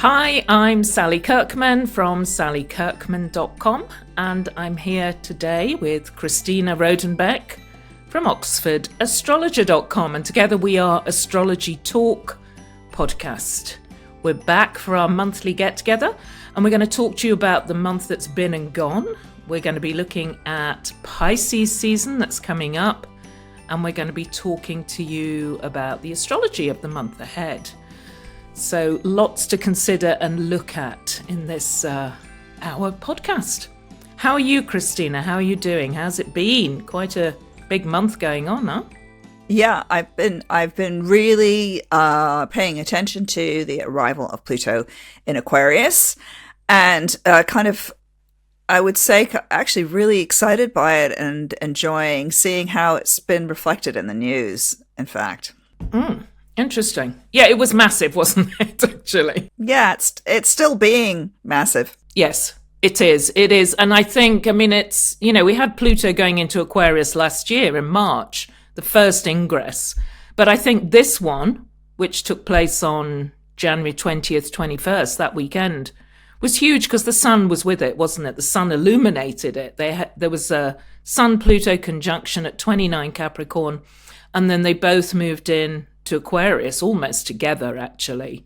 Hi, I'm Sally Kirkman from sallykirkman.com, and I'm here today with Christina Rodenbeck from Oxford Astrology.com, and together we are Astrology Talk podcast. We're back for our monthly get-together, and we're going to talk to you about the month that's been and gone. We're going to be looking at Pisces season that's coming up, and we're going to be talking to you about the astrology of the month ahead. So lots to consider and look at in this our podcast. How are you, Christina? How are you doing? How's it been? Quite a big month going on, huh? Yeah, I've been really paying attention to the arrival of Pluto in Aquarius, and I would say actually really excited by it and enjoying seeing how it's been reflected in the news, in fact. Interesting. Yeah, it was massive, wasn't it, actually? Yeah, it's still being massive. Yes, it is. It is. And I think, it's, we had Pluto going into Aquarius last year in March, the first ingress. But I think this one, which took place on January 20th, 21st, that weekend, was huge because the sun was with it, wasn't it? The sun illuminated it. There was a Sun-Pluto conjunction at 29 Capricorn, and then they both moved in to Aquarius almost together, actually.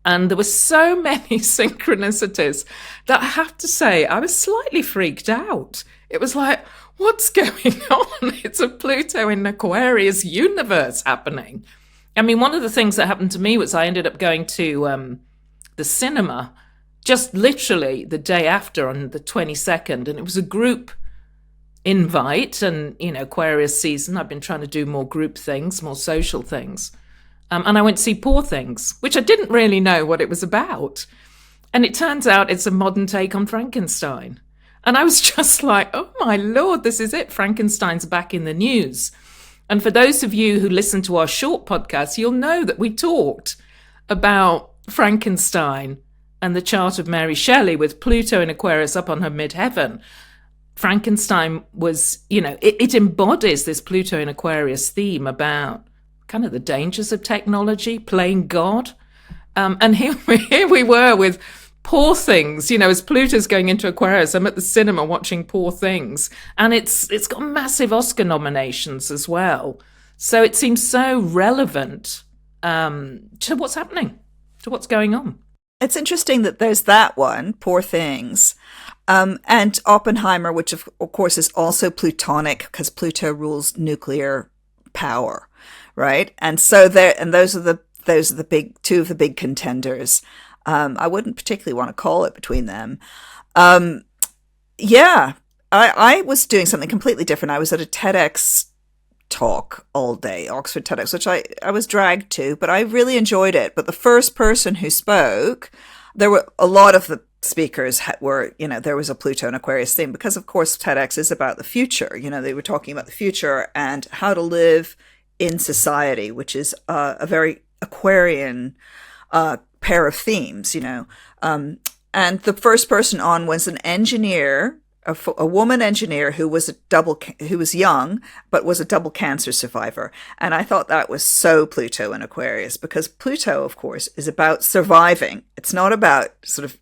And there were so many synchronicities that I have to say I was slightly freaked out. It was like, what's going on? It's a Pluto in Aquarius universe happening. One of the things that happened to me was I ended up going to the cinema just literally the day after on the 22nd, and it was a group invite, and Aquarius season, I've been trying to do more group things, more social things. And I went to see Poor Things, which I didn't really know what it was about. And it turns out it's a modern take on Frankenstein. And I was just like, oh my Lord, this is it. Frankenstein's back in the news. And for those of you who listen to our short podcast, you'll know that we talked about Frankenstein and the chart of Mary Shelley with Pluto in Aquarius up on her midheaven. Frankenstein was, it embodies this Pluto in Aquarius theme about kind of the dangers of technology, playing God. And here we were with Poor Things, as Pluto's going into Aquarius. I'm at the cinema watching Poor Things, and it's got massive Oscar nominations as well. So it seems so relevant to what's happening, to what's going on. It's interesting that there's that one, Poor Things, and Oppenheimer, which of course is also Plutonic because Pluto rules nuclear power. Right. And so those are the big two of the big contenders. I wouldn't particularly want to call it between them. I was doing something completely different. I was at a TEDx talk all day, Oxford TEDx, which I was dragged to, but I really enjoyed it. But the first person who spoke, there were a lot of the speakers were, there was a Pluto and Aquarius theme because, of course, TEDx is about the future. They were talking about the future and how to live in society, which is a very Aquarian pair of themes, And the first person on was an engineer, a woman engineer who was young, but was a double cancer survivor. And I thought that was so Pluto in Aquarius because Pluto, of course, is about surviving. It's not about sort of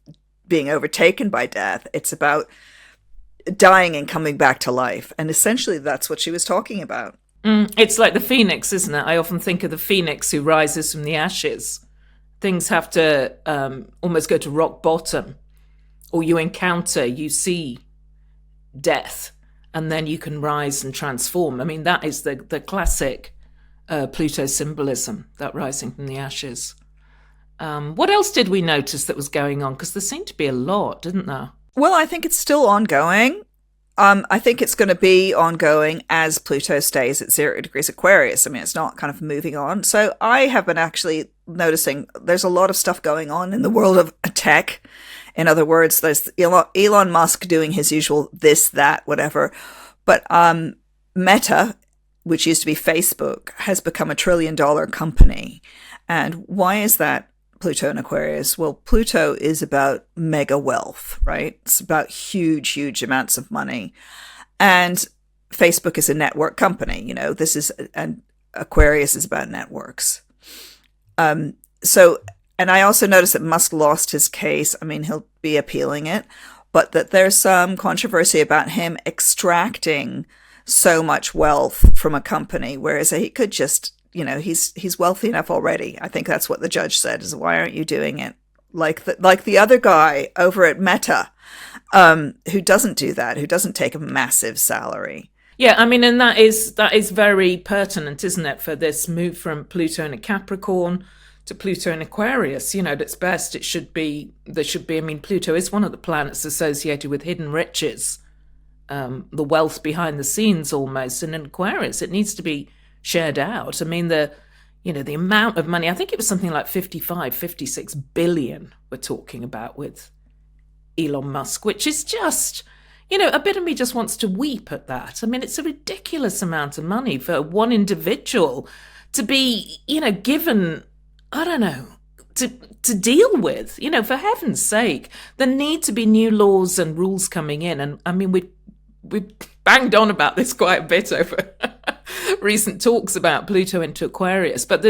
being overtaken by death. It's about dying and coming back to life. And essentially that's what she was talking about. It's like the phoenix, isn't it? I often think of the phoenix who rises from the ashes. Things have to almost go to rock bottom, or you see death, and then you can rise and transform. That is the classic Pluto symbolism, that rising from the ashes. What else did we notice that was going on? Because there seemed to be a lot, didn't there? Well, I think it's still ongoing. I think it's going to be ongoing as Pluto stays at 0 degrees Aquarius. It's not kind of moving on. So I have been actually noticing there's a lot of stuff going on in the world of tech. In other words, there's Elon Musk doing his usual this, that, whatever. But Meta, which used to be Facebook, has become $1 trillion company. And why is that? Pluto and Aquarius? Well, Pluto is about mega wealth, right? It's about huge, huge amounts of money. And Facebook is a network company. And Aquarius is about networks. So and I also noticed that Musk lost his case. I mean, he'll be appealing it, but that there's some controversy about him extracting so much wealth from a company, whereas he could just, he's wealthy enough already. I think that's what the judge said, is why aren't you doing it like the other guy over at Meta, who doesn't do that, who doesn't take a massive salary. Yeah, I mean, and that is very pertinent, isn't it, for this move from Pluto in a Capricorn to Pluto in Aquarius. At its best, there should be, I mean, Pluto is one of the planets associated with hidden riches, the wealth behind the scenes almost. And in Aquarius, it needs to be shared out. I mean, the amount of money, I think it was something like 56 billion we're talking about with Elon Musk, which is just, a bit of me just wants to weep at that. I mean, it's a ridiculous amount of money for one individual to be, given, I don't know, to deal with. For heaven's sake, there need to be new laws and rules coming in. And I mean, we banged on about this quite a bit over recent talks about Pluto into Aquarius. But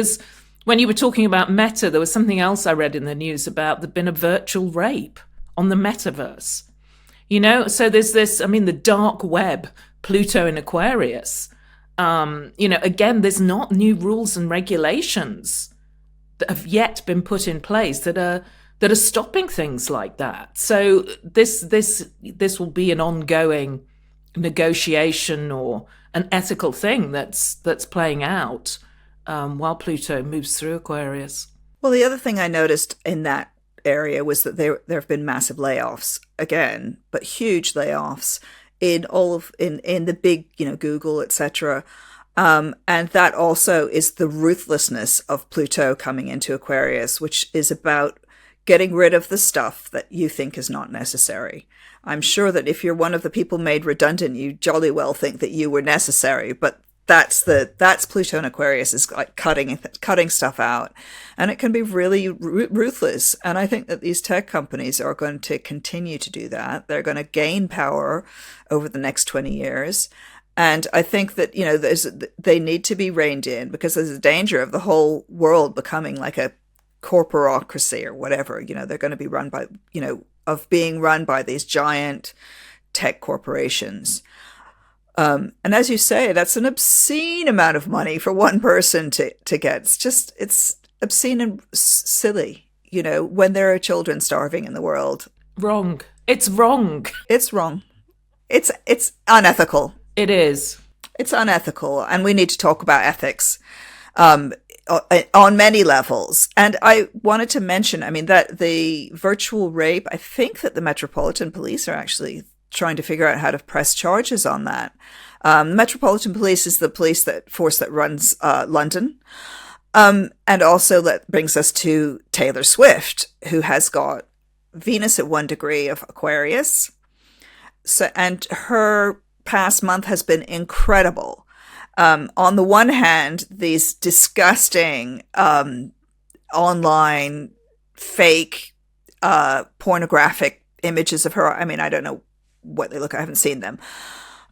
when you were talking about Meta, there was something else I read in the news about there'd been a virtual rape on the metaverse. So there's this, I mean, the dark web, Pluto in Aquarius. Again, there's not new rules and regulations that have yet been put in place that are stopping things like that. So this will be an ongoing negotiation or an ethical thing that's playing out while Pluto moves through Aquarius. Well, the other thing I noticed in that area was that there have been massive layoffs again, but huge layoffs in the big, Google, etc. And that also is the ruthlessness of Pluto coming into Aquarius, which is about getting rid of the stuff that you think is not necessary. I'm sure that if you're one of the people made redundant, you jolly well think that you were necessary, but that's Pluto and Aquarius, is like cutting stuff out, and it can be really ruthless. And I think that these tech companies are going to continue to do that. They're going to gain power over the next 20 years. And I think that, they need to be reined in, because there's a danger of the whole world becoming like a corporocracy or whatever. They're going to be run by, being run by these giant tech corporations. And as you say, that's an obscene amount of money for one person to get. It's obscene and silly, when there are children starving in the world. Wrong. It's wrong. It's wrong. It's unethical. It is. It's unethical. And we need to talk about ethics on many levels. And I wanted to mention, I mean, that the virtual rape, I think that the Metropolitan Police are actually trying to figure out how to press charges on that. The Metropolitan Police is the force that runs London. And also that brings us to Taylor Swift, who has got Venus at 1 degree of Aquarius. So, and her past month has been incredible. On the one hand, these disgusting online fake pornographic images of her. I mean, I don't know what they look like. I haven't seen them.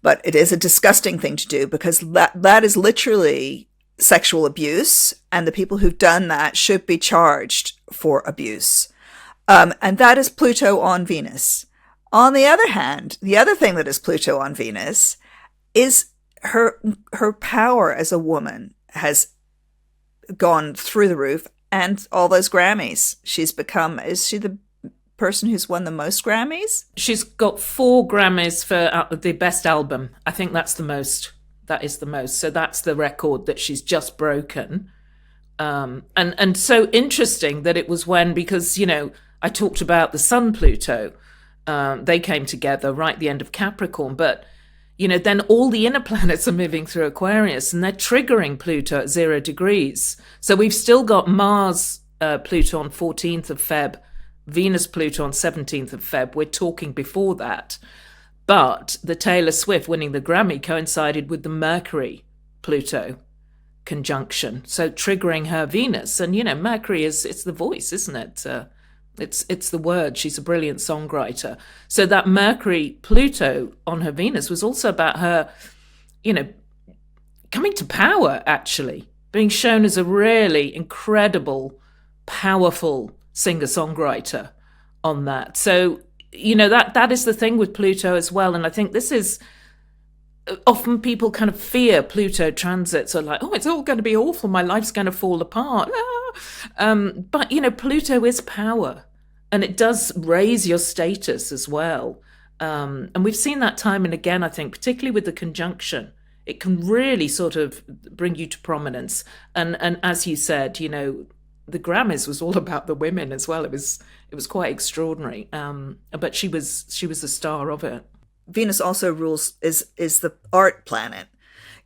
But it is a disgusting thing to do, because that is literally sexual abuse, and the people who've done that should be charged for abuse. And that is Pluto on Venus. On the other hand, the other thing that is Pluto on Venus is her power as a woman has gone through the roof, and all those Grammys. Is she the person who's won the most Grammys? She's got 4 Grammys for the best album. I think that's the most. That is the most. So that's the record that she's just broken. And so interesting that it was because, I talked about the Sun Pluto. They came together right at the end of Capricorn, but then all the inner planets are moving through Aquarius, and they're triggering Pluto at 0 degrees. So we've still got Mars, Pluto on 14th of Feb, Venus, Pluto on 17th of Feb. We're talking before that. But the Taylor Swift winning the Grammy coincided with the Mercury, Pluto conjunction. So triggering her Venus. And, Mercury it's the voice, isn't it? It's the word. She's a brilliant songwriter. So that Mercury Pluto on her Venus was also about her, coming to power, actually, being shown as a really incredible powerful singer-songwriter on that. So, that is the thing with Pluto as well. And I think this is often people kind of fear Pluto transits are like, oh, it's all going to be awful. My life's going to fall apart. But, Pluto is power, and it does raise your status as well. And we've seen that time and again, I think, particularly with the conjunction. It can really sort of bring you to prominence. And as you said, the Grammys was all about the women as well. It was quite extraordinary. But she was the star of it. Venus also is the art planet.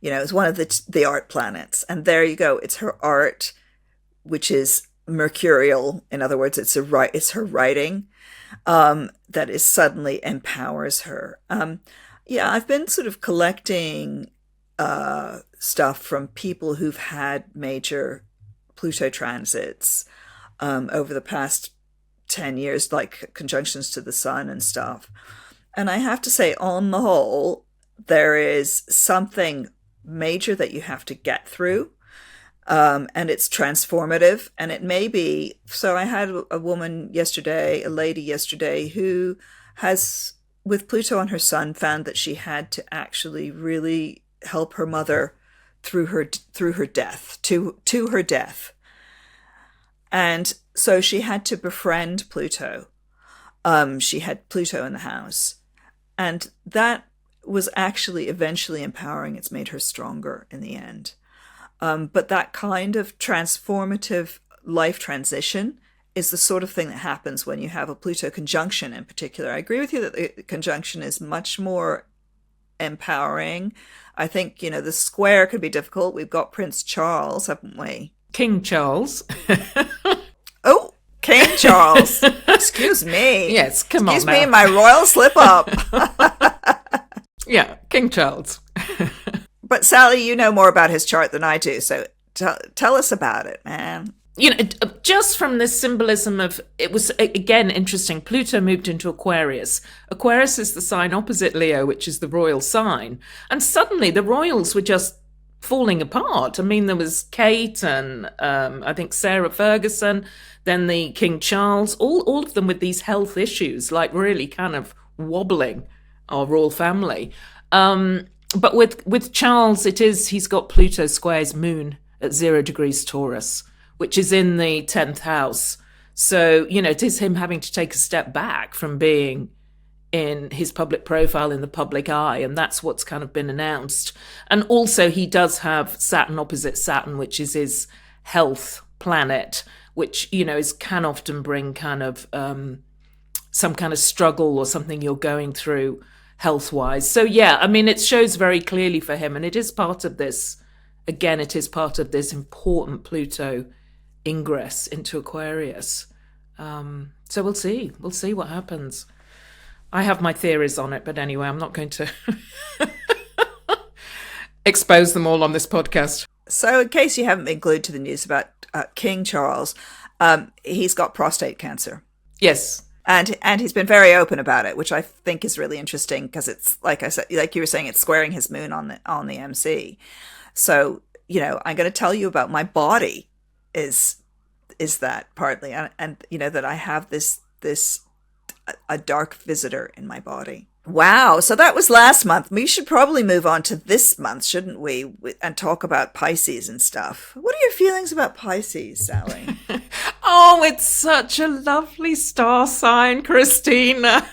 It's one of the art planets. And there you go. It's her art, which is mercurial. In other words, it's her writing that is suddenly empowers her. I've been sort of collecting stuff from people who've had major Pluto transits over the past 10 years, like conjunctions to the sun and stuff. And I have to say, on the whole, there is something major that you have to get through. And it's transformative. And it may be, so I had a lady yesterday, who has, with Pluto on her sun, found that she had to actually really help her mother through her death, to her death. And so she had to befriend Pluto. She had Pluto in the house. And that was actually eventually empowering. It's made her stronger in the end. But that kind of transformative life transition is the sort of thing that happens when you have a Pluto conjunction in particular. I agree with you that the conjunction is much more empowering. I think, the square could be difficult. We've got Prince Charles, haven't we? King Charles. Oh, King Charles. Excuse me. Yes, come on. Excuse me, my royal slip up. Yeah, King Charles. But Sally, you know more about his chart than I do, so tell us about it, man. Just from this symbolism of, it was, again, interesting. Pluto moved into Aquarius. Aquarius is the sign opposite Leo, which is the royal sign. And suddenly the royals were just falling apart. I mean, there was Kate and I think Sarah Ferguson, then the King Charles, all of them with these health issues, like really kind of wobbling our royal family. But with Charles, he's got Pluto square his moon at 0 degrees Taurus, which is in the 10th house. So, it is him having to take a step back from being in his public profile in the public eye. And that's what's kind of been announced. And also he does have Saturn opposite Saturn, which is his health planet, which, can often bring kind of some kind of struggle or something you're going through health-wise. So, yeah, I mean, it shows very clearly for him. And it is part of this, again, it is part of this important Pluto ingress into Aquarius. So we'll see. We'll see what happens. I have my theories on it, but anyway, I'm not going to expose them all on this podcast. So in case you haven't been glued to the news about King Charles, he's got prostate cancer. Yes. And he's been very open about it, which I think is really interesting because it's, like I said, like you were saying, it's squaring his moon on the MC. So, I'm going to tell you about my body is that partly, and that I have this a dark visitor in my body. Wow. So that was last month. We should probably move on to this month, shouldn't we? And talk about Pisces and stuff. What are your feelings about Pisces, Sally? Oh, it's such a lovely star sign, Christina.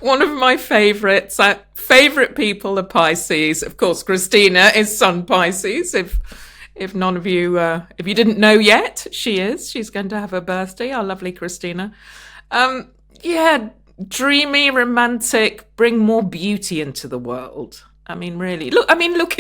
One of my favorites. Favorite people are Pisces. Of course, Christina is Sun Pisces. If none of you, if you didn't know yet, she's going to have her birthday. Our lovely Christina. Yeah, dreamy, romantic, bring more beauty into the world. I mean, really, look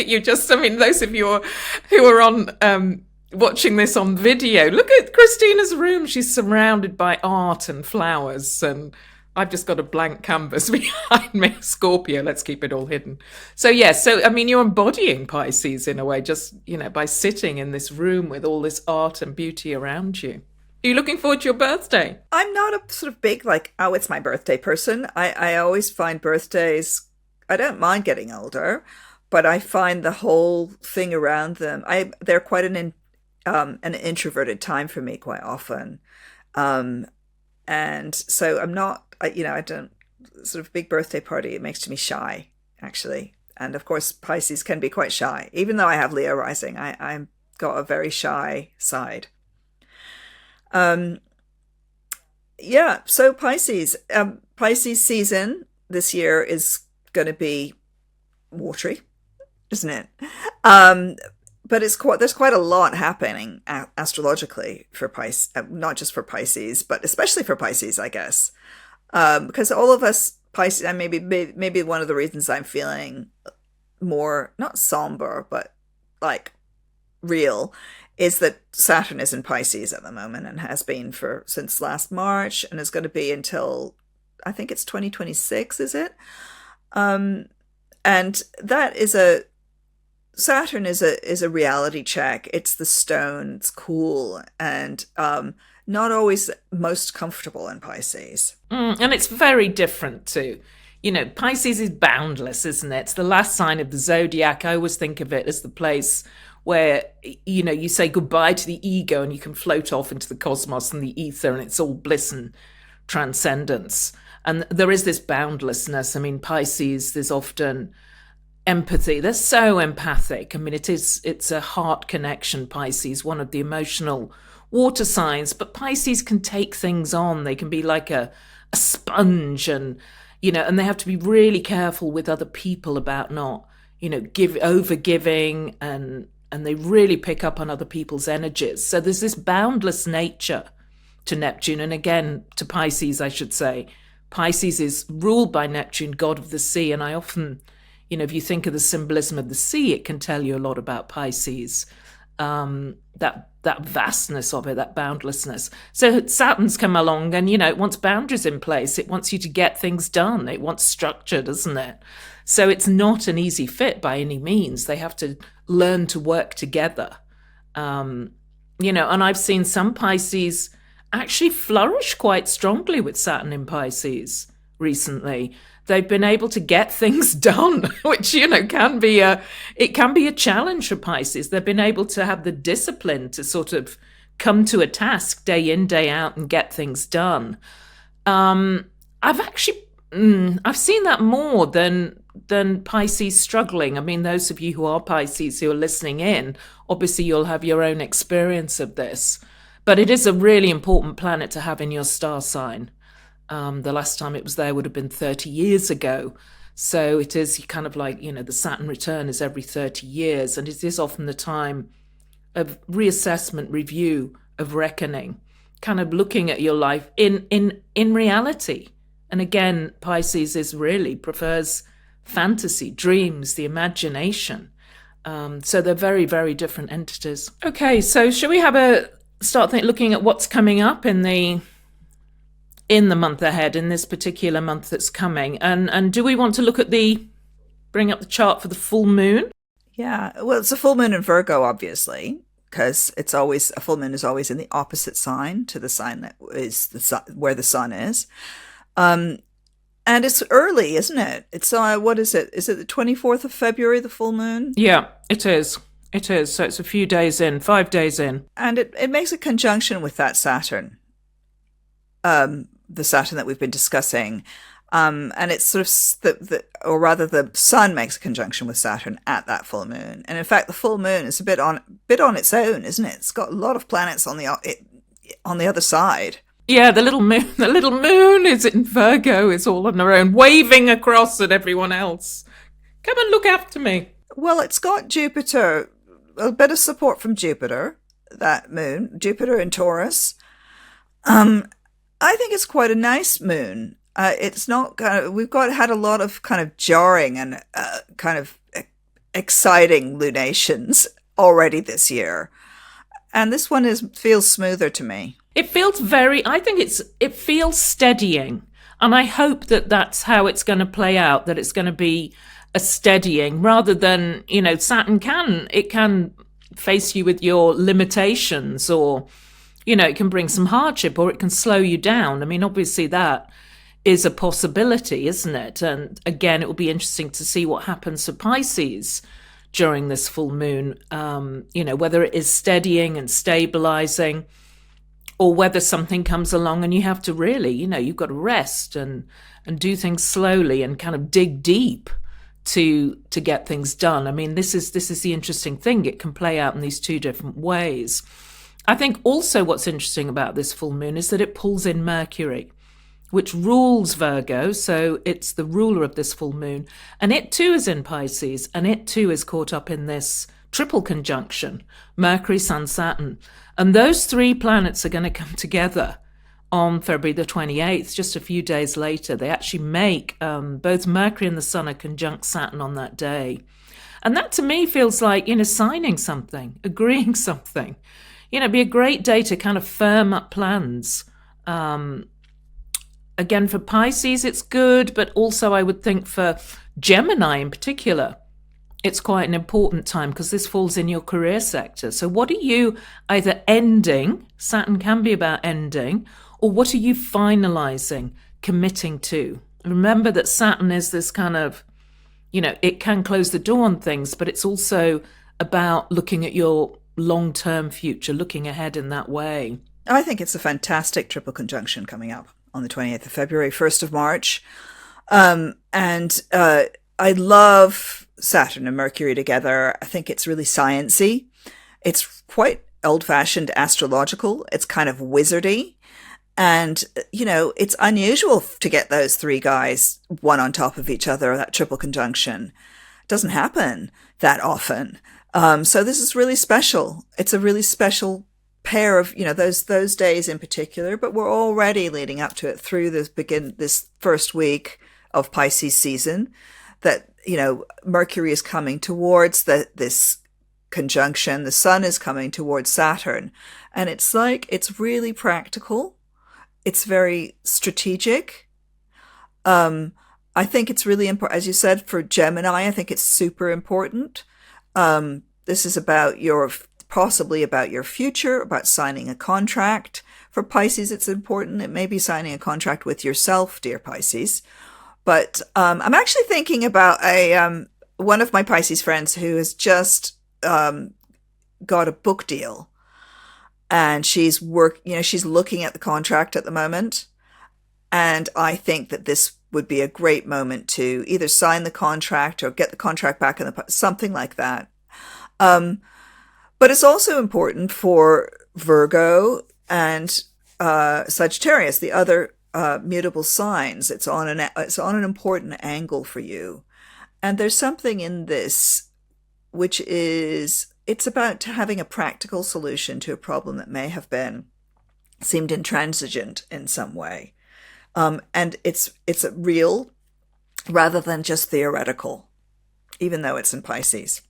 at you. Those of you who are on watching this on video, look at Christina's room. She's surrounded by art and flowers, and I've just got a blank canvas behind me. Scorpio, let's keep it all hidden. So, yeah, you're embodying Pisces in a way, just, by sitting in this room with all this art and beauty around you. Are you looking forward to your birthday? I'm not a sort of big, it's my birthday person. I always find birthdays, I don't mind getting older, but I find the whole thing around them, they're quite an an introverted time for me quite often. And so I'm not, I don't, sort of big birthday party, it makes me shy, actually. And of course, Pisces can be quite shy. Even though I have Leo rising, I'm got a very shy side. Yeah, so Pisces season this year is going to be watery, isn't it? But there's quite a lot happening astrologically for Pisces, not just for Pisces, but especially for Pisces, I guess, because all of us Pisces, and maybe one of the reasons I'm feeling more not somber but like real is that Saturn is in Pisces at the moment and has been since last March and is going to be until I think it's 2026, is it? And that is Saturn is a reality check. It's the stone. It's cool and not always most comfortable in Pisces. And it's very different too. Pisces is boundless, isn't it? It's the last sign of the zodiac. I always think of it as the place where, you say goodbye to the ego and you can float off into the cosmos and the ether and it's all bliss and transcendence. And there is this boundlessness. I mean, Pisces, there's often empathy. They're so empathic. I mean, it's a heart connection, Pisces, one of the emotional water signs. But Pisces can take things on. They can be like a sponge and they have to be really careful with other people about not, over giving and they really pick up on other people's energies. So there's this boundless nature to Neptune. And again, to Pisces, I should say. Pisces is ruled by Neptune, god of the sea. And I often, if you think of the symbolism of the sea, it can tell you a lot about Pisces. That vastness of it, that boundlessness. So Saturn's come along and, it wants boundaries in place. It wants you to get things done. It wants structure, doesn't it? So it's not an easy fit by any means. They have to learn to work together. And I've seen some Pisces actually flourish quite strongly with Saturn in Pisces recently. They've been able to get things done, which, can be a challenge for Pisces. They've been able to have the discipline to sort of come to a task day in, day out and get things done. I've seen that more than Pisces struggling. I mean, those of you who are Pisces who are listening in, obviously you'll have your own experience of this. But it is a really important planet to have in your star sign. The last time it was there would have been 30 years ago. So it is kind of like, the Saturn return is every 30 years. And it is often the time of reassessment, review, of reckoning, kind of looking at your life in reality. And again, Pisces prefers fantasy, dreams, the imagination. So they're very, very different entities. Okay, so shall we looking at what's coming up in the month ahead, in this particular month that's coming. And do we want to bring up the chart for the full moon? Yeah, well, it's a full moon in Virgo, obviously, because a full moon is always in the opposite sign to the sign that is where the sun is. And it's early, isn't it? It's, what is it? Is it the 24th of February, the full moon? Yeah, it is. It is. So it's a few days in, 5 days in. And it makes a conjunction with that Saturn. The Saturn that we've been discussing. And it's sort of, the sun makes a conjunction with Saturn at that full moon. And in fact, the full moon is a bit on its own, isn't it? It's got a lot of planets on the other side. Yeah, the little moon is in Virgo, is all on her own, waving across at everyone else. Come and look after me. Well, it's got Jupiter, a bit of support from Jupiter, that moon, Jupiter in Taurus. I think it's quite a nice moon. It's not we've had a lot of kind of jarring and kind of exciting lunations already this year. And this one feels smoother to me. It feels it feels steadying. And I hope that that's how it's going to play out, that it's going to be a steadying rather than, Saturn can face you with your limitations, or, it can bring some hardship, or it can slow you down. I mean, obviously that is a possibility, isn't it? And again, it will be interesting to see what happens for Pisces during this full moon, whether it is steadying and stabilizing, or whether something comes along and you have to really, you've got to rest and do things slowly and kind of dig deep to get things done. I mean, this is the interesting thing. It can play out in these two different ways. I think also what's interesting about this full moon is that it pulls in Mercury, which rules Virgo. So it's the ruler of this full moon. And it too is in Pisces, and it too is caught up in this triple conjunction, Mercury, Sun, Saturn. And those three planets are going to come together on February the 28th, just a few days later. They actually make both Mercury and the Sun are conjunct Saturn on that day. And that to me feels like, signing something, agreeing something. It'd be a great day to kind of firm up plans. Again, for Pisces, it's good, but also I would think for Gemini in particular, it's quite an important time because this falls in your career sector. So what are you either ending, Saturn can be about ending, or what are you finalizing, committing to? Remember that Saturn is this kind of, it can close the door on things, but it's also about looking at your long-term future, looking ahead in that way. I think it's a fantastic triple conjunction coming up on the 28th of February, 1st of March. I love Saturn and Mercury together. I think it's really sciencey. It's quite old-fashioned astrological. It's kind of wizardy. And, it's unusual to get those three guys one on top of each other, that triple conjunction. It doesn't happen that often. So this is really special. It's a really special pair of, those days in particular, but we're already leading up to it through this first week of Pisces season that, Mercury is coming towards this conjunction. The Sun is coming towards Saturn. And it's really practical. It's very strategic. I think it's really important, as you said, for Gemini, I think it's super important. This is possibly about your future, about signing a contract. For Pisces, it's important. It may be signing a contract with yourself, dear Pisces. But I'm actually thinking about one of my Pisces friends who has just got a book deal, and she's looking at the contract at the moment. And I think that this would be a great moment to either sign the contract or get the contract back something like that. But it's also important for Virgo and Sagittarius, the other mutable signs. It's on an important angle for you. And there's something in this which it's about having a practical solution to a problem that may have seemed intransigent in some way. And it's real rather than just theoretical, even though it's in Pisces.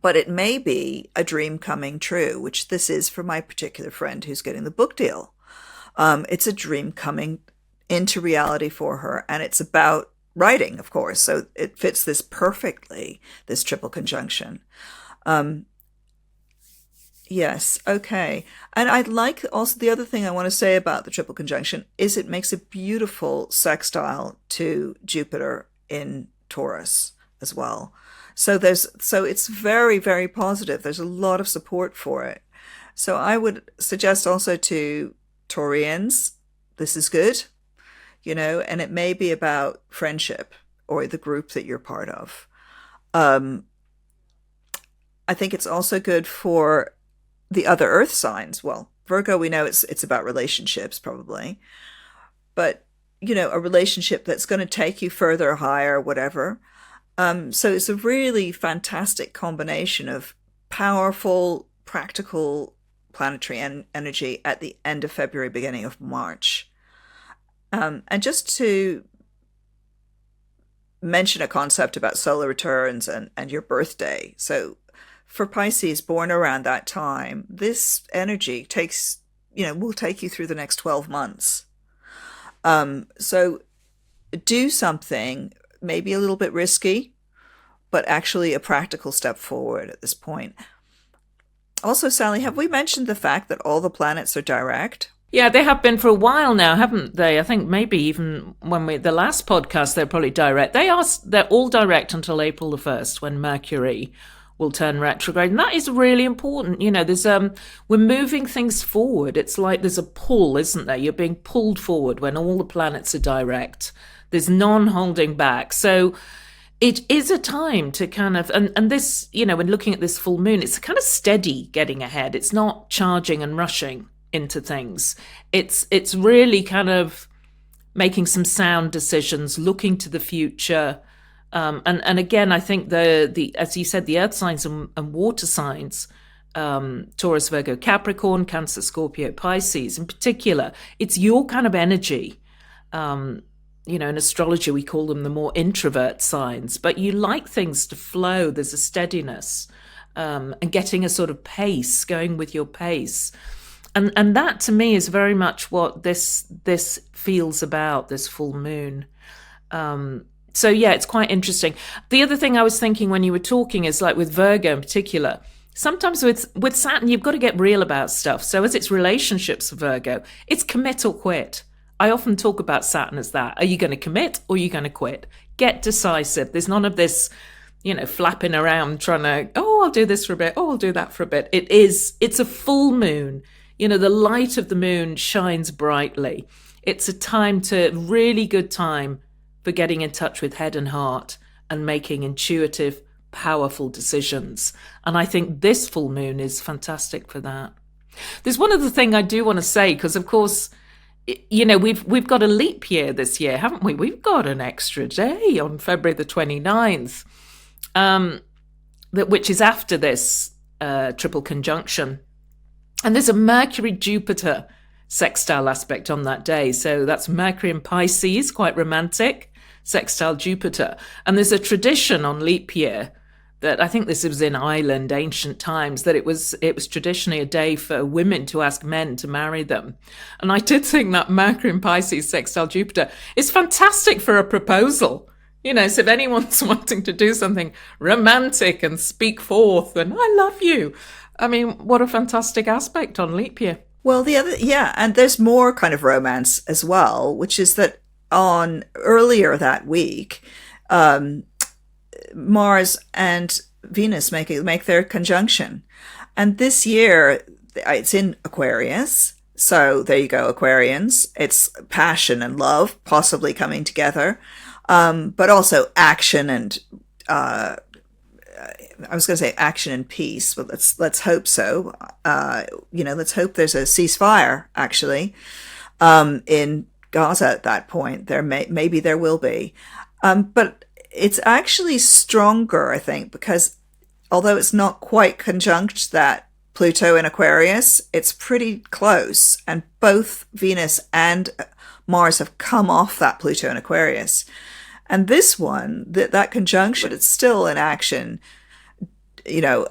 But it may be a dream coming true, which this is for my particular friend who's getting the book deal. It's a dream coming into reality for her, and it's about writing, of course. So it fits this perfectly, this triple conjunction. Yes, okay. And I'd like also, the other thing I want to say about the triple conjunction is it makes a beautiful sextile to Jupiter in Taurus as well. So it's very, very positive. There's a lot of support for it. So I would suggest also to Taurians, this is good, and it may be about friendship or the group that you're part of. I think it's also good for the other earth signs. Well, Virgo, we know it's about relationships probably, but a relationship that's going to take you further, higher, whatever. So it's a really fantastic combination of powerful, practical planetary energy at the end of February, beginning of March. And just to mention a concept about solar returns and your birthday. So for Pisces born around that time, this energy will take you through the next 12 months. So do something maybe a little bit risky, but actually a practical step forward at this point. Also, Sally, have we mentioned the fact that all the planets are direct? Yeah, they have been for a while now, haven't they? I think maybe even the last podcast, they're probably direct. They're all direct until April the 1st, when Mercury will turn retrograde. And that is really important. You know, we're moving things forward. It's like there's a pull, isn't there? You're being pulled forward when all the planets are direct. There's none holding back. So it is a time to kind of, and this, you know, when looking at this full moon, it's kind of steady getting ahead. It's not charging and rushing into things. It's really kind of making some sound decisions, looking to the future. And again, I think the as you said, the earth signs and water signs, Taurus, Virgo, Capricorn, Cancer, Scorpio, Pisces in particular, it's your kind of energy. You know, in astrology, we call them the more introvert signs, but you like things to flow. There's a steadiness, and getting a sort of pace, going with your pace. And that to me is very much what this feels about, this full moon. So yeah, it's quite interesting. The other thing I was thinking when you were talking is, like with Virgo in particular, sometimes with Saturn, you've got to get real about stuff. So as it's relationships for Virgo, it's commit or quit. I often talk about Saturn as that. Are you going to commit or are you going to quit? Get decisive. There's none of this, you know, flapping around trying to, oh, I'll do this for a bit. Oh, I'll do that for a bit. It's a full moon. You know, the light of the moon shines brightly. It's a really good time for getting in touch with head and heart and making intuitive, powerful decisions. And I think this full moon is fantastic for that. There's one other thing I do want to say, because of course, you know, we've got a leap year this year, haven't we? We've got an extra day on February the 29th, which is after this triple conjunction. And there's a Mercury-Jupiter sextile aspect on that day. So that's Mercury in Pisces, quite romantic, sextile Jupiter. And there's a tradition on leap year that I think this was in Ireland, ancient times, that it was traditionally a day for women to ask men to marry them. And I did think that Mercury in Pisces, sextile Jupiter, is fantastic for a proposal. You know, so if anyone's wanting to do something romantic and speak forth and I love you, I mean, what a fantastic aspect on leap year. Well, and there's more kind of romance as well, which is that on earlier that week, Mars and Venus make their conjunction. And this year, it's in Aquarius. So there you go, Aquarians. It's passion and love possibly coming together, but also action and I was going to say action and peace, but let's hope so. Let's hope there's a ceasefire actually in Gaza at that point. Maybe there will be, but it's actually stronger, I think, because although it's not quite conjunct that Pluto in Aquarius, it's pretty close, and both Venus and Mars have come off that Pluto in Aquarius. And this one, that conjunction, it's still in action. You know,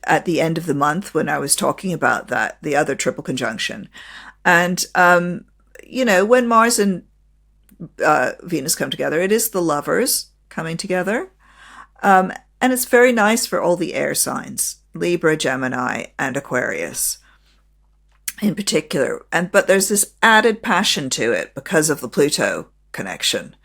at the end of the month when I was talking about the other triple conjunction. And, when Mars and Venus come together, it is the lovers coming together. And it's very nice for all the air signs, Libra, Gemini, and Aquarius in particular. But there's this added passion to it because of the Pluto connection.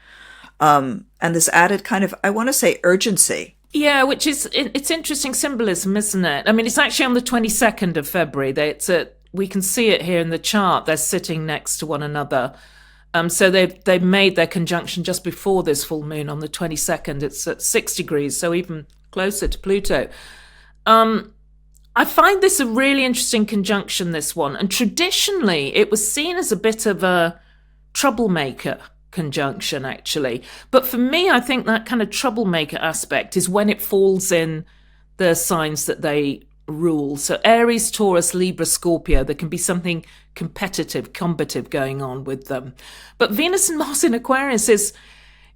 And this added kind of, I want to say, urgency. Yeah, it's interesting symbolism, isn't it? I mean, it's actually on the 22nd of February. We can see it here in the chart. They're sitting next to one another. So they've made their conjunction just before this full moon on the 22nd. It's at 6 degrees, so even closer to Pluto. I find this a really interesting conjunction, this one. And traditionally, it was seen as a bit of a troublemaker conjunction, actually. But for me, I think that kind of troublemaker aspect is when it falls in the signs that they rule. So Aries, Taurus, Libra, Scorpio, there can be something competitive, combative going on with them. But Venus and Mars in Aquarius is,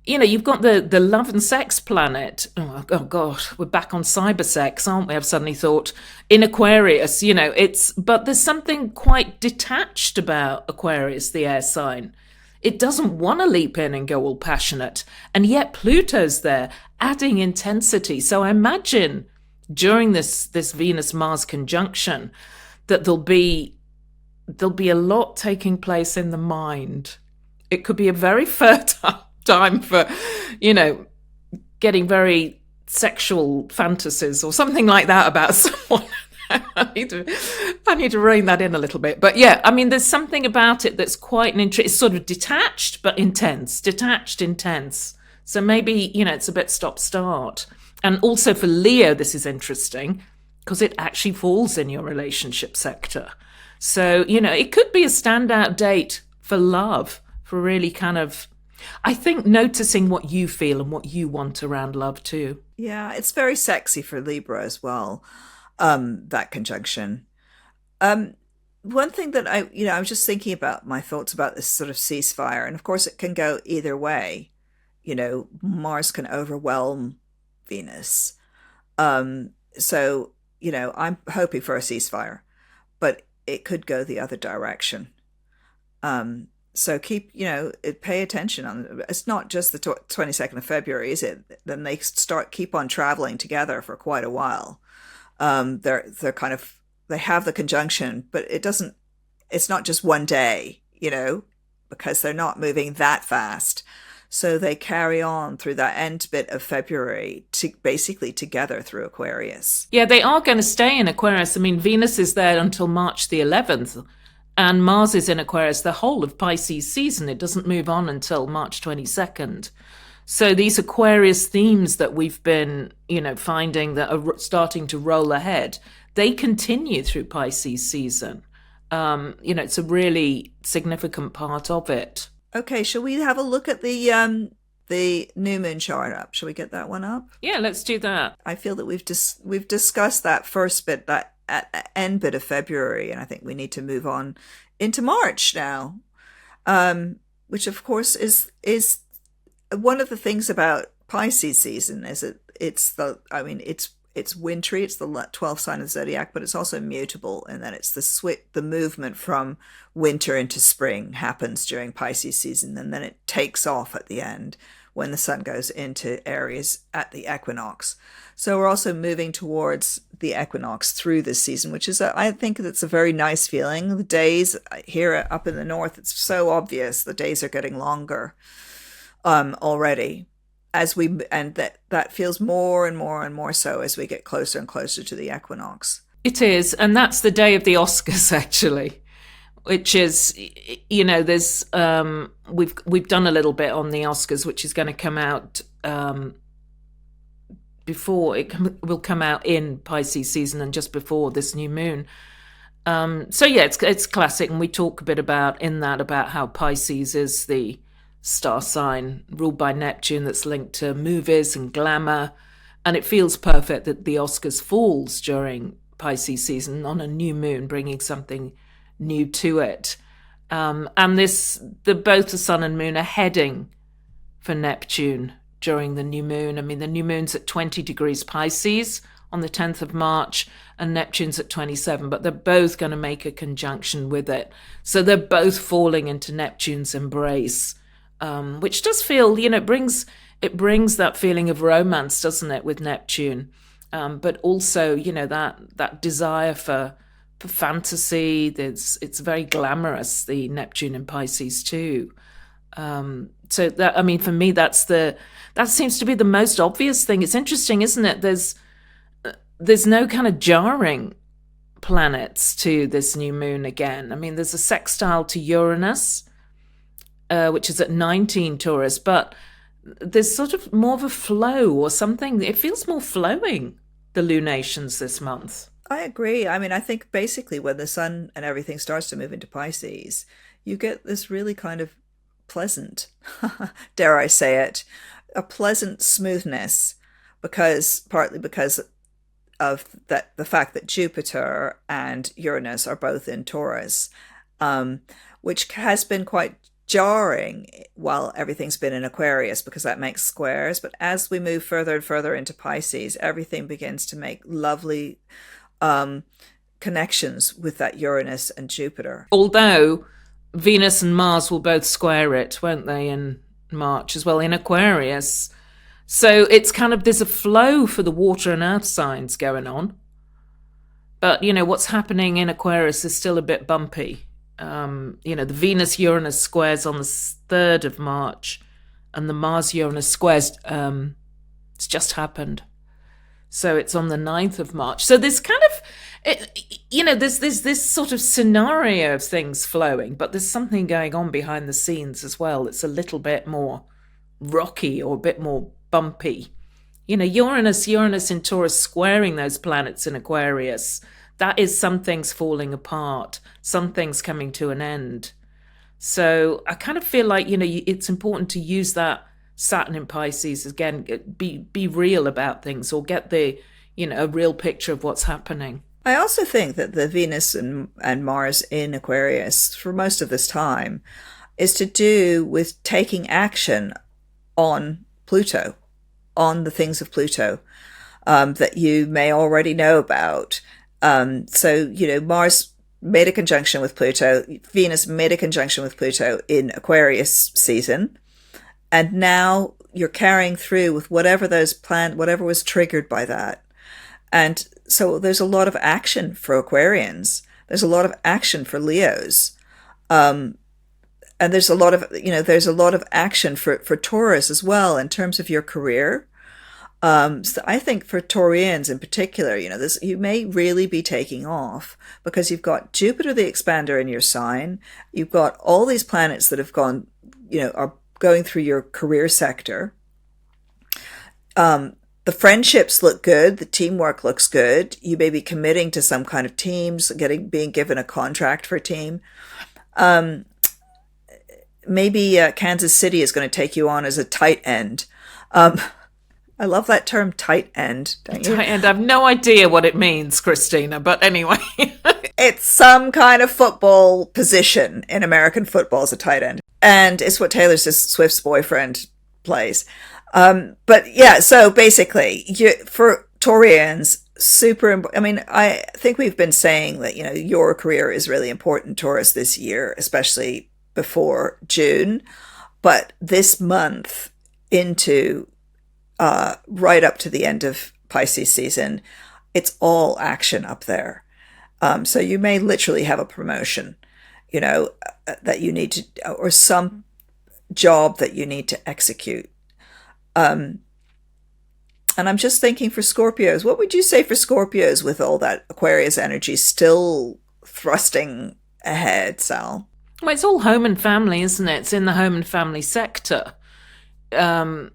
you know, you've got the love and sex planet. Oh God, we're back on cyber sex, aren't we? I've suddenly thought in Aquarius, you know, but there's something quite detached about Aquarius, the air sign. It doesn't want to leap in and go all passionate. And yet Pluto's there, adding intensity. So I imagine during this Venus-Mars conjunction that there'll be there'll be a lot taking place in the mind. It could be a very fertile time for, getting very sexual fantasies or something like that about someone. I need to rein that in a little bit. But yeah, I mean, there's something about it that's quite an interest. It's sort of detached, but intense. Detached, intense. So maybe, it's a bit stop-start. And also for Leo, this is interesting because it actually falls in your relationship sector. So, it could be a standout date for love, for really kind of, I think, noticing what you feel and what you want around love too. Yeah, it's very sexy for Libra as well, that conjunction. One thing that I was just thinking about my thoughts about this sort of ceasefire, and of course it can go either way. Mars can overwhelm Venus. So, I'm hoping for a ceasefire, but it could go the other direction. So pay attention on, it's not just the 22nd of February, is it? Then they keep on traveling together for quite a while. They're kind of, they have the conjunction, but it's not just one day, because they're not moving that fast. So they carry on through that end bit of February basically together through Aquarius. Yeah, they are going to stay in Aquarius. I mean, Venus is there until March the 11th, and Mars is in Aquarius the whole of Pisces season. It doesn't move on until March 22nd. So these Aquarius themes that we've been, finding that are starting to roll ahead, they continue through Pisces season. It's a really significant part of it. Okay, shall we have a look at the new moon chart up? Shall we get that one up? Yeah, let's do that. I feel that we've discussed that first bit, that end bit of February, and I think we need to move on into March now, which of course is one of the things about Pisces season is it's wintry, it's the 12th sign of the zodiac, but it's also mutable, and then it's the movement from winter into spring happens during Pisces season, and then it takes off at the end when the sun goes into Aries at the equinox. So we're also moving towards the equinox through this season, which is, I think that's a very nice feeling. The days here up in the north, it's so obvious the days are getting longer already. That feels more and more and more so as we get closer and closer to the equinox. It is, and that's the day of the Oscars, actually, which is, there's we've done a little bit on the Oscars, which is going to come out before will come out in Pisces season and just before this new moon. So yeah, it's classic, and we talk a bit about how Pisces is the star sign ruled by Neptune that's linked to movies and glamour, and it feels perfect that the Oscars falls during Pisces season on a new moon, bringing something new to it. And both the sun and moon are heading for Neptune during the new moon. I mean, the new moon's at 20 degrees Pisces on the 10th of March, and Neptune's at 27, but they're both going to make a conjunction with it. So they're both falling into Neptune's embrace. Which does feel, it brings that feeling of romance, doesn't it, with Neptune? But also, that desire for fantasy. It's very glamorous, the Neptune in Pisces too. So that, I mean, for me, that seems to be the most obvious thing. It's interesting, isn't it? There's no kind of jarring planets to this new moon again. I mean, there's a sextile to Uranus, which is at 19 Taurus, but there's sort of more of a flow or something. It feels more flowing, the lunations this month. I agree. I mean, I think basically when the sun and everything starts to move into Pisces, you get this really kind of pleasant, dare I say it, a pleasant smoothness, partly because of the fact that Jupiter and Uranus are both in Taurus, which has been quite jarring while everything's been in Aquarius because that makes squares. But as we move further and further into Pisces, everything begins to make lovely connections with that Uranus and Jupiter. Although Venus and Mars will both square it, won't they, in March as well, in Aquarius. So it's kind of, there's a flow for the water and earth signs going on. But, what's happening in Aquarius is still a bit bumpy. The Venus-Uranus squares on the 3rd of March, and the Mars-Uranus squares, it's just happened. So it's on the 9th of March. So there's kind of, there's this sort of scenario of things flowing, but there's something going on behind the scenes as well. It's a little bit more rocky or a bit more bumpy. Uranus in Taurus squaring those planets in Aquarius. That is some things falling apart, some things coming to an end. So I kind of feel like, it's important to use that Saturn in Pisces, again, be real about things, or get a real picture of what's happening. I also think that the Venus and Mars in Aquarius for most of this time is to do with taking action on Pluto, on the things of Pluto that you may already know about. Mars made a conjunction with Pluto, Venus made a conjunction with Pluto in Aquarius season, and now you're carrying through with whatever was triggered by that. And so there's a lot of action for Aquarians. There's a lot of action for Leos. And there's a lot of action for Taurus as well in terms of your career. So I think for Taurians in particular, you may really be taking off because you've got Jupiter the expander in your sign. You've got all these planets that have gone, are going through your career sector. The friendships look good. The teamwork looks good. You may be committing to some kind of teams, being given a contract for a team. Maybe Kansas City is going to take you on as a tight end. I love that term, tight end, don't you? Tight end. I have no idea what it means, Christina, but anyway. It's some kind of football position in American football as a tight end. And it's what Taylor Swift's boyfriend plays. But yeah, so basically, for Taurians, I think we've been saying that, your career is really important, Taurus, this year, especially before June. But this month into right up to the end of Pisces season, it's all action up there. So you may literally have a promotion, that you need to, or some job that you need to execute. And I'm just thinking for Scorpios, what would you say for Scorpios with all that Aquarius energy still thrusting ahead, Sal? Well, it's all home and family, isn't it? It's in the home and family sector. I'm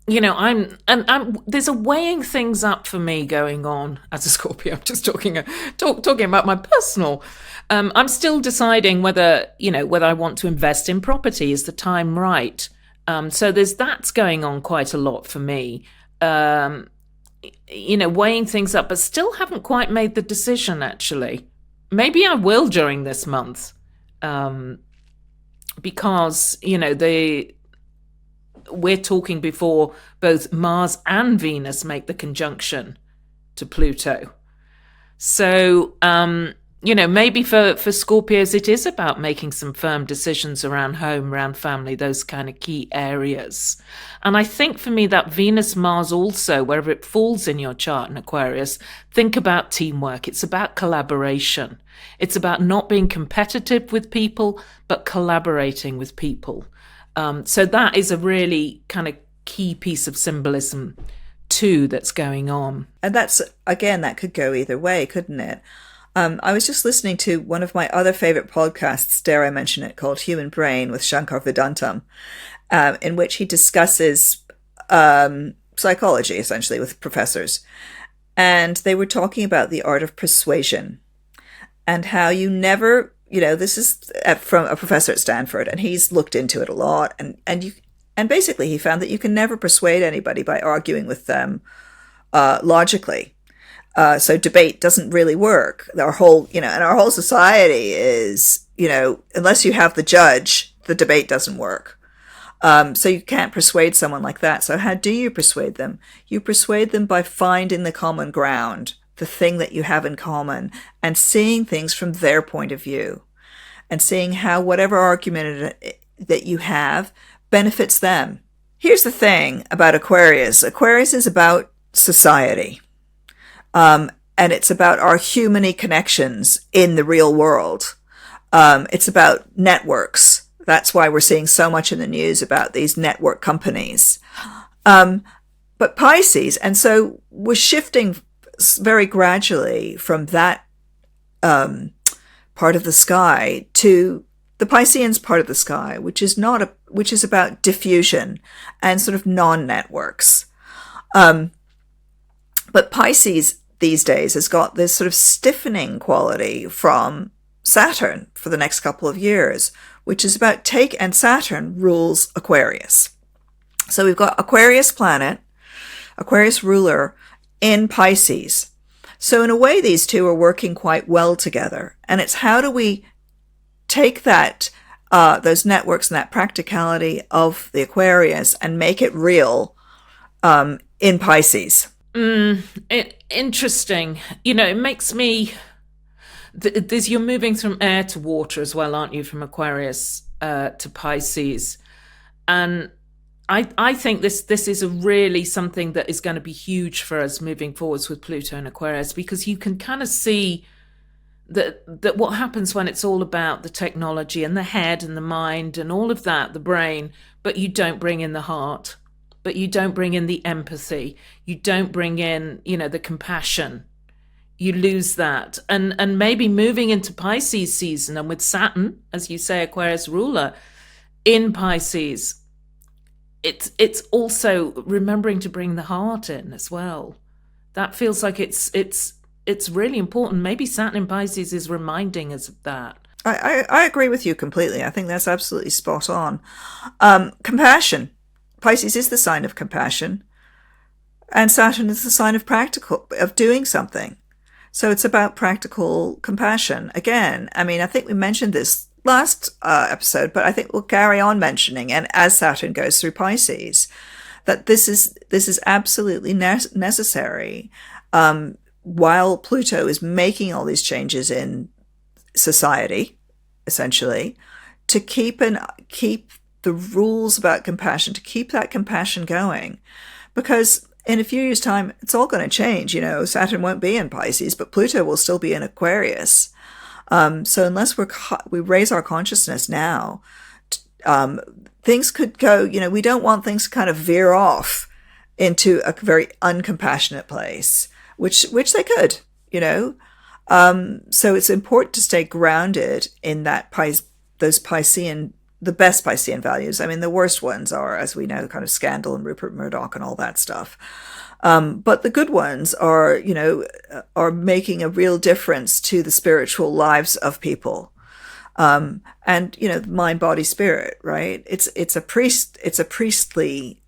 there's a weighing things up for me going on as a Scorpio. I'm just talking about my personal. I'm still deciding whether I want to invest in property. Is the time right? So that's going on quite a lot for me. Weighing things up, but still haven't quite made the decision. Actually, maybe I will during this month, because we're talking before both Mars and Venus make the conjunction to Pluto. So, maybe for Scorpios, it is about making some firm decisions around home, around family, those kind of key areas. And I think for me, that Venus-Mars also, wherever it falls in your chart in Aquarius, think about teamwork. It's about collaboration. It's about not being competitive with people, but collaborating with people. So that is a really kind of key piece of symbolism too that's going on. And that's, again, that could go either way, couldn't it? I was just listening to one of my other favorite podcasts, dare I mention it, called Human Brain with Shankar Vedantam, in which he discusses psychology, essentially, with professors. And they were talking about the art of persuasion and how you never... this is from a professor at Stanford, and he's looked into it a lot. And basically he found that you can never persuade anybody by arguing with them logically. So debate doesn't really work. Our whole society is, unless you have the judge, the debate doesn't work. So you can't persuade someone like that. So how do you persuade them? You persuade them by finding the common ground, the thing that you have in common, and seeing things from their point of view, and seeing how whatever argument that you have benefits them. Here's the thing about Aquarius. Aquarius is about society. And it's about our human connections in the real world. It's about networks. That's why we're seeing so much in the news about these network companies. But Pisces, and so we're shifting very gradually from that part of the sky to the Piscean's part of the sky, which is about diffusion and sort of non-networks. But Pisces these days has got this sort of stiffening quality from Saturn for the next couple of years, which is about and Saturn rules Aquarius. So we've got Aquarius planet, Aquarius ruler in Pisces. So in a way, these two are working quite well together. And it's how do we take that, those networks and that practicality of the Aquarius and make it real in Pisces? Interesting. It makes me... you're moving from air to water as well, aren't you? From Aquarius to Pisces. And I think this is really something that is going to be huge for us moving forwards with Pluto and Aquarius, because you can kind of see that what happens when it's all about the technology and the head and the mind and all of that, the brain, but you don't bring in the heart, but you don't bring in the empathy, you don't bring in, the compassion. You lose that. And maybe moving into Pisces season, and with Saturn, as you say, Aquarius ruler in Pisces, it's also remembering to bring the heart in as well. That feels like it's really important. Maybe Saturn in Pisces is reminding us of that. I agree with you completely. I think that's absolutely spot on. Compassion. Pisces is the sign of compassion, and Saturn is the sign of doing something. So it's about practical compassion. Again, I think we mentioned this last episode, but I think we'll carry on mentioning, and as Saturn goes through Pisces, that this is absolutely necessary. While Pluto is making all these changes in society, essentially, to keep the rules about compassion, to keep that compassion going, because in a few years' time, it's all going to change. Saturn won't be in Pisces, but Pluto will still be in Aquarius. So unless we raise our consciousness now, things could go, we don't want things to kind of veer off into a very uncompassionate place, which they could, So it's important to stay grounded in that those Piscean, the best Piscean values. The worst ones are, as we know, kind of scandal and Rupert Murdoch and all that stuff. But the good ones are making a real difference to the spiritual lives of people. And, mind, body, spirit, right? It's a priestly,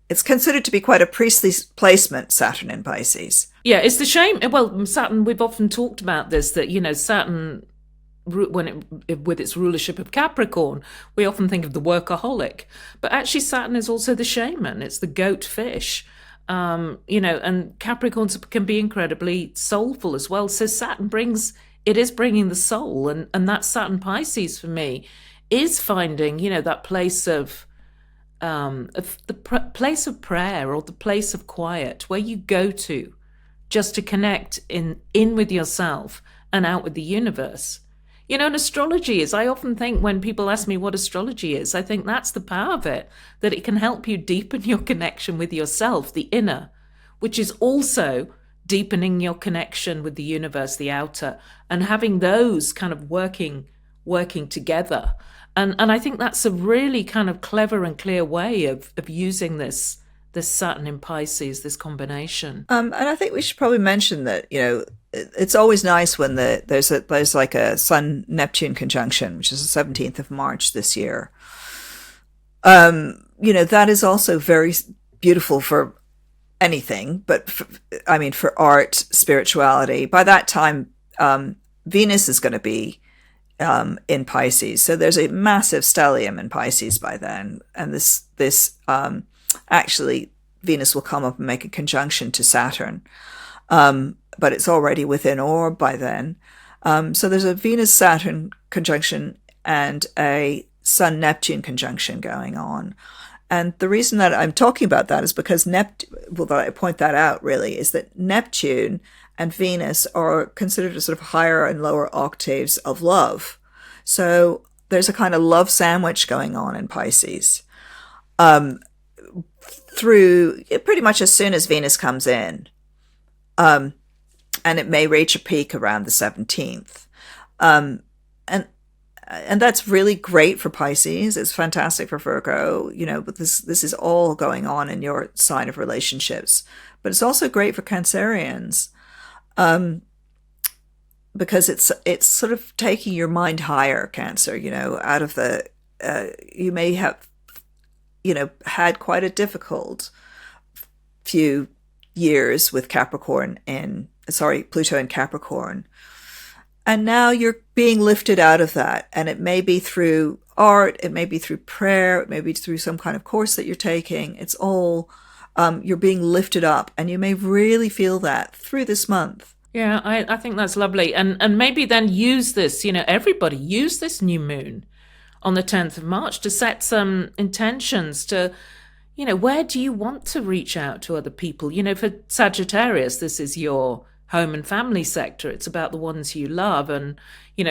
it's considered to be quite a priestly placement, Saturn in Pisces. Yeah, it's the shame. Well, Saturn, we've often talked about this, that, Saturn, with its rulership of Capricorn, we often think of the workaholic, but actually Saturn is also the shaman. It's the goat fish, and Capricorns can be incredibly soulful as well. So Saturn is bringing the soul, and that Saturn Pisces for me is finding, that place of place of prayer, or the place of quiet, where you go to just to connect in with yourself and out with the universe. And astrology is, I often think when people ask me what astrology is, I think that's the power of it, that it can help you deepen your connection with yourself, the inner, which is also deepening your connection with the universe, the outer, and having those kind of working together. And I think that's a really kind of clever and clear way of using this Saturn in Pisces, this combination. And I think we should probably mention that, it's always nice when there's like a Sun-Neptune conjunction, which is the 17th of March this year. That is also very beautiful for anything, but for art, spirituality. By that time, Venus is going to be in Pisces. So there's a massive stellium in Pisces by then. And this actually, Venus will come up and make a conjunction to Saturn. But it's already within orb by then. So there's a Venus-Saturn conjunction and a Sun-Neptune conjunction going on. And the reason that I'm talking about that is because that I point that out really is that Neptune and Venus are considered as sort of higher and lower octaves of love. So there's a kind of love sandwich going on in Pisces. Through pretty much as soon as Venus comes in. And it may reach a peak around the 17th. And that's really great for Pisces. It's fantastic for Virgo, but this is all going on in your sign of relationships. But it's also great for Cancerians, because it's sort of taking your mind higher, Cancer, out of the, you may have, had quite a difficult few years with Pluto in Capricorn. And now you're being lifted out of that. And it may be through art, it may be through prayer, it may be through some kind of course that you're taking. It's all, you're being lifted up. And you may really feel that through this month. Yeah, I think that's lovely. And maybe then use this, everybody use this new moon on the 10th of March to set some intentions to, where do you want to reach out to other people? For Sagittarius, this is your home and family sector. It's about the ones you love. And,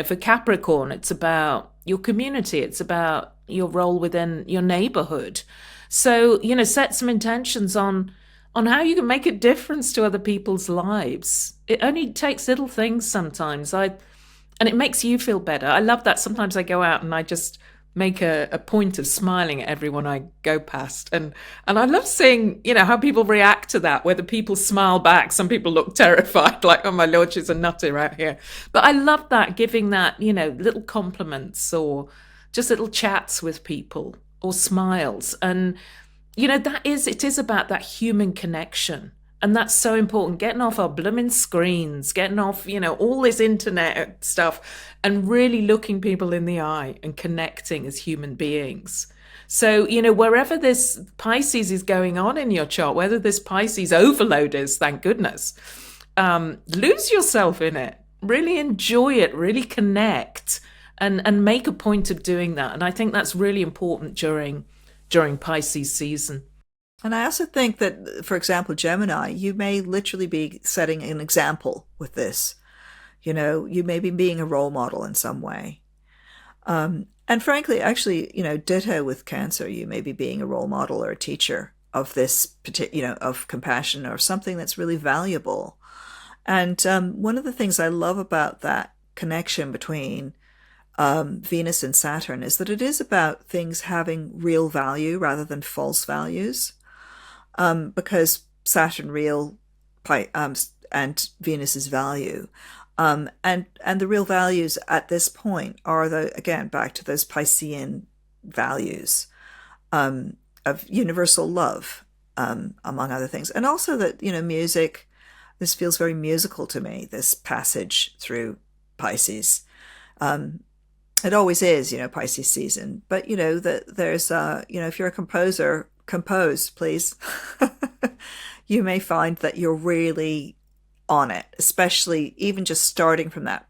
for Capricorn, it's about your community. It's about your role within your neighborhood. So, set some intentions on how you can make a difference to other people's lives. It only takes little things sometimes. And it makes you feel better. I love that. Sometimes I go out and I just make a point of smiling at everyone I go past. And I love seeing, how people react to that, whether people smile back. Some people look terrified, like, oh my Lord, she's a nutter out here. But I love that, giving that, little compliments or just little chats with people or smiles. And, it is about that human connection. And that's so important, getting off our blooming screens, getting off, all this internet stuff and really looking people in the eye and connecting as human beings. So, wherever this Pisces is going on in your chart, whether this Pisces overload is, thank goodness, lose yourself in it, really enjoy it, really connect and make a point of doing that. And I think that's really important during Pisces season. And I also think that, for example, Gemini, you may literally be setting an example with this. You may be being a role model in some way. And frankly, actually, ditto with Cancer, you may be being a role model or a teacher of this, of compassion or something that's really valuable. And one of the things I love about that connection between Venus and Saturn is that it is about things having real value rather than false values. Because Saturn real and Venus is value. And the real values at this point are, again, back to those Piscean values of universal love, among other things. And also that, music, this feels very musical to me, this passage through Pisces. It always is, Pisces season. But, that there's, if you're a composer, compose, please. You may find that you're really on it, especially even just starting from that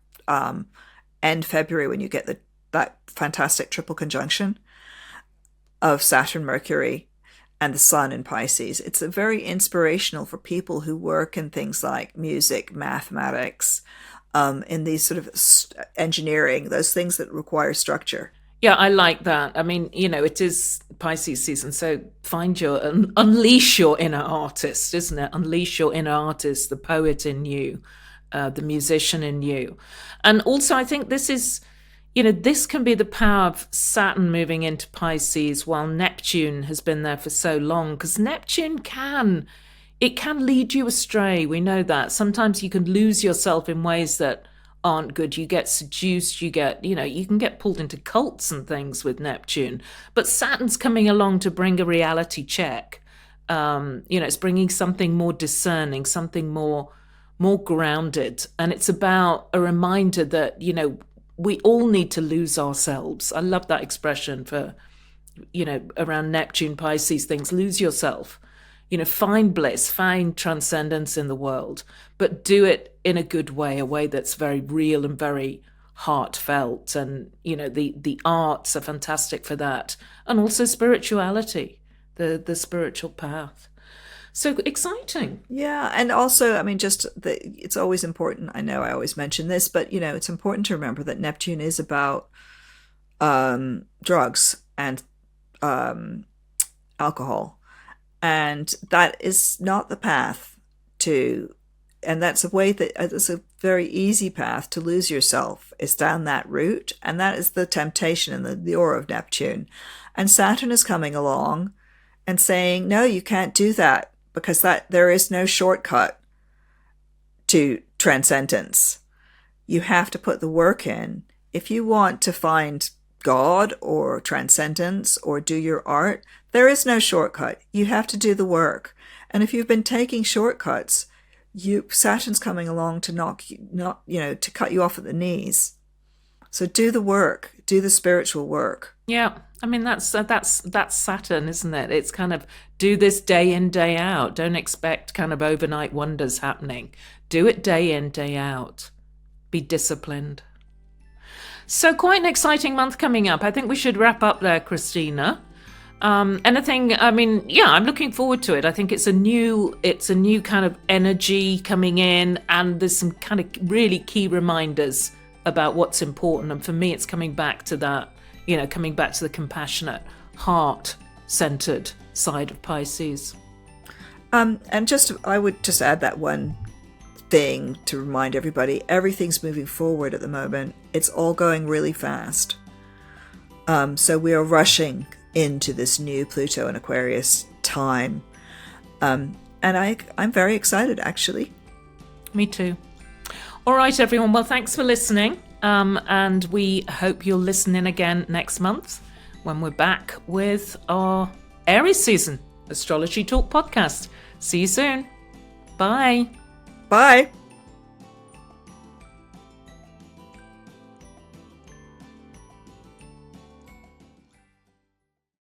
end February when you get that fantastic triple conjunction of Saturn, Mercury, and the Sun in Pisces. It's very inspirational for people who work in things like music, mathematics, in these sort of engineering, those things that require structure. Yeah, I like that. I mean, it is Pisces season, so unleash your inner artist, isn't it? Unleash your inner artist, the poet in you, the musician in you. And also, I think this is, this can be the power of Saturn moving into Pisces while Neptune has been there for so long, because Neptune can lead you astray. We know that. Sometimes you can lose yourself in ways that aren't good. You get seduced, you can get pulled into cults and things with Neptune. But Saturn's coming along to bring a reality check. It's bringing something more discerning, something more grounded. And it's about a reminder that, we all need to lose ourselves. I love that expression for, around Neptune, Pisces things, lose yourself. Find bliss, find transcendence in the world, but do it in a good way, a way that's very real and very heartfelt. And, the arts are fantastic for that. And also spirituality. the spiritual path. So exciting. Yeah. And also, I mean, it's always important. I know I always mention this, but, it's important to remember that Neptune is about drugs and alcohol. And that is not the path to, and that's it's a very easy path to lose yourself, is down that route. And that is the temptation and the aura of Neptune. And Saturn is coming along and saying, no, you can't do that, because there is no shortcut to transcendence. You have to put the work in. If you want to find God or transcendence or do your art, there is no shortcut. You have to do the work. And if you've been taking shortcuts, Saturn's coming along to to cut you off at the knees. So do the work, do the spiritual work. Yeah. I mean, that's Saturn, isn't it? It's kind of do this day in, day out. Don't expect kind of overnight wonders happening. Do it day in, day out. Be disciplined. So quite an exciting month coming up. I think we should wrap up there, Christina. Anything, I mean, yeah, I'm looking forward to it. I think it's a new kind of energy coming in, and there's some kind of really key reminders about what's important. And for me, it's coming back to that, coming back to the compassionate, heart-centered side of Pisces. And I would just add that one thing to remind everybody, everything's moving forward at the moment. It's all going really fast. So we are rushing into this new Pluto and Aquarius time. And I'm very excited, actually. Me too. All right, everyone. Well, thanks for listening. And we hope you'll listen in again next month when we're back with our Aries season Astrology Talk podcast. See you soon. Bye. Bye.